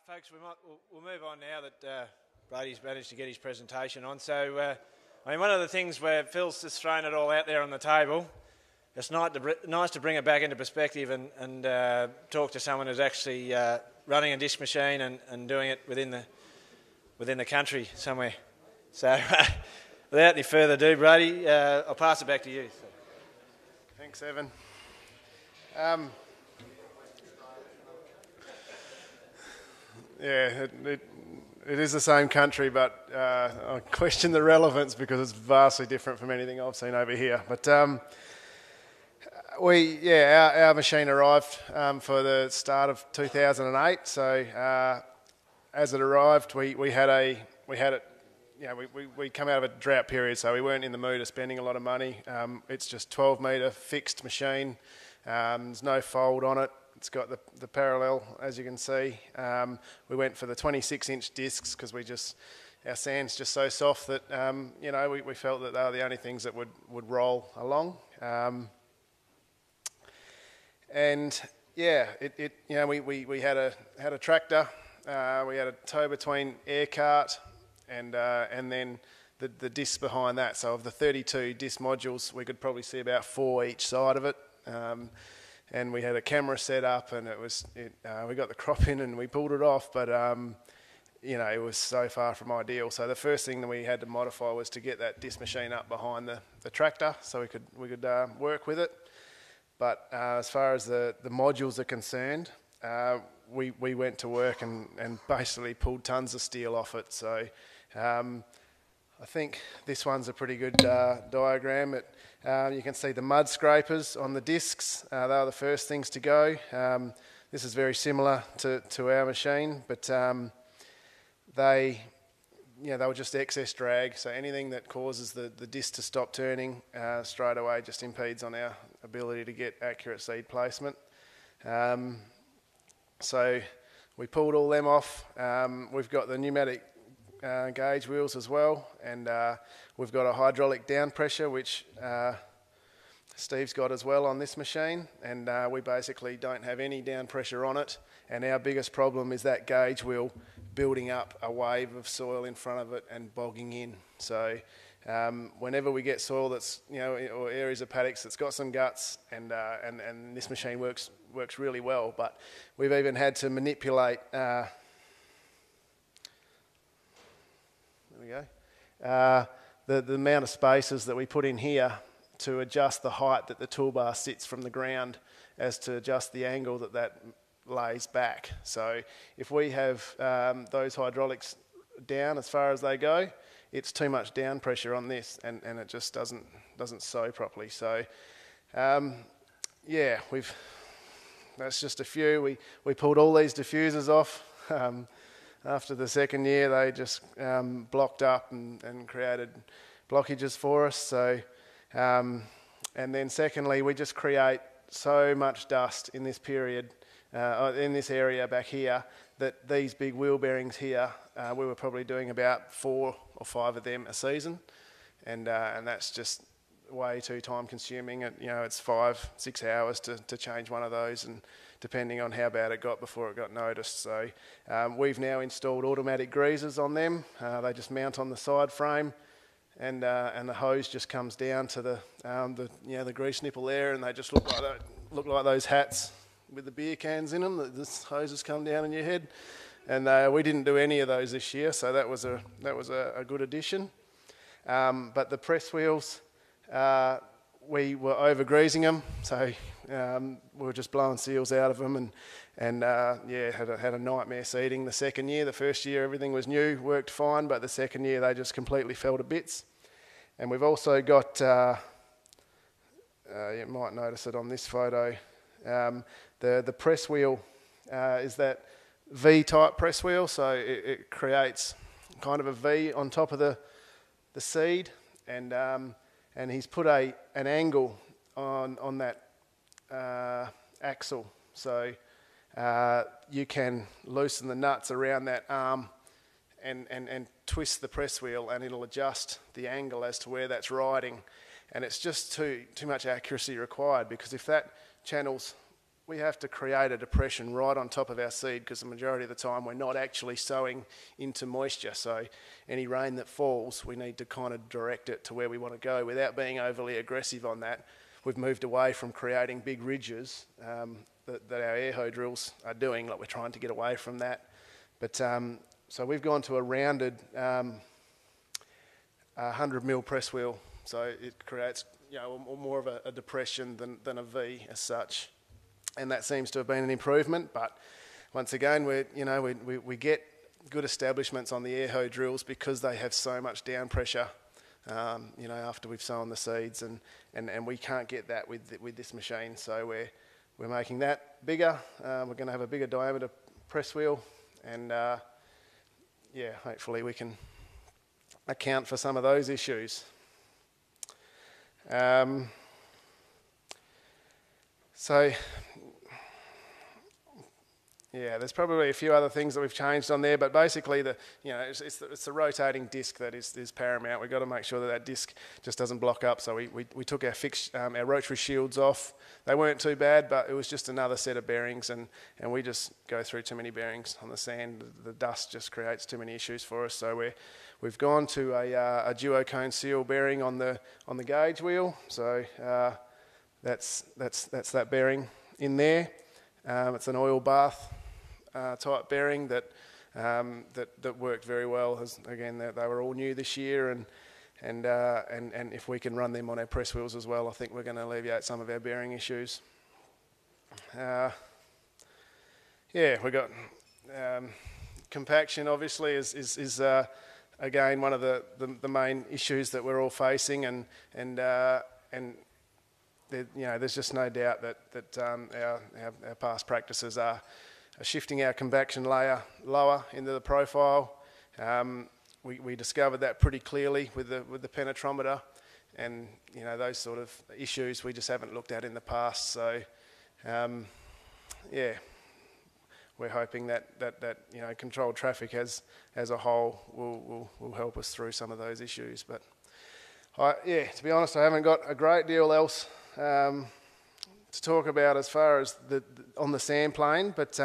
Folks, we'll move on now that Brady's managed to get his presentation on. So, one of the things where Phil's just thrown it all out there on the table, it's nice to bring it back into perspective and talk to someone who's actually running a disc machine and doing it within the country somewhere. So, without any further ado, Brady, I'll pass it back to you. Thanks, Evan. Yeah, it is the same country, but I question the relevance because it's vastly different from anything I've seen over here. But our machine arrived for the start of 2008. So as it arrived, we come out of a drought period, so we weren't in the mood of spending a lot of money. It's just 12 metre fixed machine. There's no fold on it. It's got the parallel, as you can see. We went for the 26-inch discs because our sand's just so soft that we felt that they were the only things that would roll along. We had a tractor. We had a tow between air cart and then the discs behind that. So of the 32 disc modules, we could probably see about 4 each side of it. And we had a camera set up, and we got the crop in and we pulled it off, but it was so far from ideal. So the first thing that we had to modify was to get that disc machine up behind the tractor so we could work with it. But as far as the modules are concerned, we went to work and basically pulled tons of steel off it. So I think this one's a pretty good diagram. You can see the mud scrapers on the discs. They were the first things to go. This is very similar to our machine, but they were just excess drag. So anything that causes the disc to stop turning straight away just impedes on our ability to get accurate seed placement. So we pulled all them off. We've got the pneumatic gauge wheels as well, and we've got a hydraulic down pressure which Steve's got as well on this machine, and we basically don't have any down pressure on it, and our biggest problem is that gauge wheel building up a wave of soil in front of it and bogging in. So whenever we get soil that's or areas of paddocks that's got some guts, and this machine works really well, but we've even had to manipulate the amount of spaces that we put in here to adjust the height that the toolbar sits from the ground as to adjust the angle that lays back. So if we have those hydraulics down as far as they go, it's too much down pressure on this, and it just doesn't sew properly. So that's just a few. We pulled all these diffusers off. After the second year, they just blocked up and created blockages for us. So, and then secondly, we just create so much dust in this period, in this area back here, that these big wheel bearings here, we were probably doing about 4 or 5 of them a season, and that's just way too time consuming. It's 5-6 hours to change one of those, and depending on how bad it got before it got noticed. So we've now installed automatic greasers on them. They just mount on the side frame, and the hose just comes down to the grease nipple there, and they just look like those hats with the beer cans in them. The hoses come down on your head, and we didn't do any of those this year, so that was a good addition. But the press wheels, we were over greasing them, so we were just blowing seals out of them, and had a nightmare seeding the second year. The first year everything was new, worked fine, but the second year they just completely fell to bits. And we've also got, you might notice it on this photo, the press wheel is that V-type press wheel, so it creates kind of a V on top of the seed, and he's put an angle on that axle, so you can loosen the nuts around that arm and twist the press wheel, and it'll adjust the angle as to where that's riding. And it's just too much accuracy required, because if that channel's we have to create a depression right on top of our seed, because the majority of the time we're not actually sowing into moisture. So any rain that falls, we need to kind of direct it to where we want to go without being overly aggressive on that. We've moved away from creating big ridges that our air hoe drills are doing. Like, we're trying to get away from that. But so we've gone to a rounded 100 mil press wheel. So it creates, you know, more of a depression than a V as such. And that seems to have been an improvement. But once again, we get good establishments on the air hoe drills because they have so much down pressure, you know, after we've sown the seeds, and we can't get that with this machine. So we're making that bigger. We're going to have a bigger diameter press wheel, and yeah, hopefully we can account for some of those issues. So yeah, there's probably a few other things that we've changed on there, but basically it's the rotating disc that is paramount. We've got to make sure that disc just doesn't block up. So we took our rotary shields off. They weren't too bad, but it was just another set of bearings, and we just go through too many bearings on the sand. The dust just creates too many issues for us. So we've gone to a duocone seal bearing on the gauge wheel. So that's that bearing in there. It's an oil bath type bearing that worked very well. Again, they were all new this year, and if we can run them on our press wheels as well, I think we're going to alleviate some of our bearing issues. Yeah, we got compaction. Obviously, is again one of the main issues that we're all facing, and there's just no doubt that our past practices are shifting our compaction layer lower into the profile. We discovered that pretty clearly with the penetrometer, and those sort of issues we just haven't looked at in the past. So yeah, we're hoping that controlled traffic as a whole will help us through some of those issues. But to be honest, I haven't got a great deal else to talk about as far as on the sand plane, but